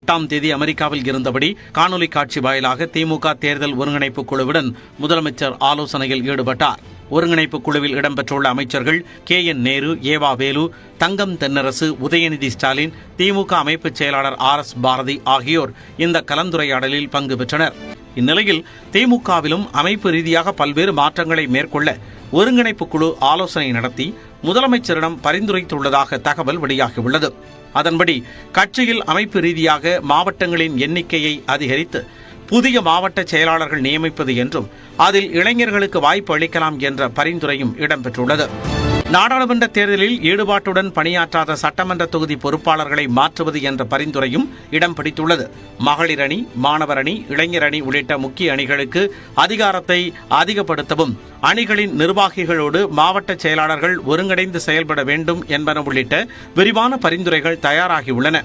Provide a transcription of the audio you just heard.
8ஆம் தேதி அமெரிக்காவில் இருந்தபடி காணொலி காட்சி வாயிலாக திமுக தேர்தல் ஒருங்கிணைப்பு குழுவுடன் முதலமைச்சர் ஆலோசனையில் ஈடுபட்டார். ஒருங்கிணைப்பு குழுவில் இடம்பெற்றுள்ள அமைச்சர்கள் KN நேரு, ஏவா வேலு, தங்கம் தென்னரசு, உதயநிதி ஸ்டாலின், திமுக அமைப்புச் செயலாளர் RS பாரதி ஆகியோர் இந்த கலந்துரையாடலில் பங்கு பெற்றனர். இந்நிலையில் திமுகவிலும் அமைப்பு ரீதியாக பல்வேறு மாற்றங்களை மேற்கொள்ள ஒருங்கிணைப்பு குழு ஆலோசனை நடத்தி முதலமைச்சரிடம் பரிந்துரைத்துள்ளதாக தகவல் வெளியாகியுள்ளது. அதன்படி கட்சியில் அமைப்பு ரீதியாக மாவட்டங்களின் எண்ணிக்கையை அதிகரித்து புதிய மாவட்ட செயலாளர்கள் நியமிப்பது என்றும் அதில் இளைஞர்களுக்கு வாய்ப்பு அளிக்கலாம் என்ற பரிந்துரையும் இடம்பெற்றுள்ளது. நாடாளுமன்ற தேர்தலில் ஈடுபாட்டுடன் பணியாற்றாத சட்டமன்ற தொகுதி பொறுப்பாளர்களை மாற்றுவது என்ற பரிந்துரையும் இடம் பிடித்துள்ளது. மகளிர் அணி, மாணவர் அணி, இளைஞர் அணி உள்ளிட்ட முக்கிய அணிகளுக்கு அதிகாரத்தை அதிகப்படுத்தவும், அணிகளின் நிர்வாகிகளோடு மாவட்ட செயலாளர்கள் ஒருங்கிணைந்து செயல்பட வேண்டும் என்பன உள்ளிட்ட விரிவான பரிந்துரைகள் தயாராகியுள்ளன.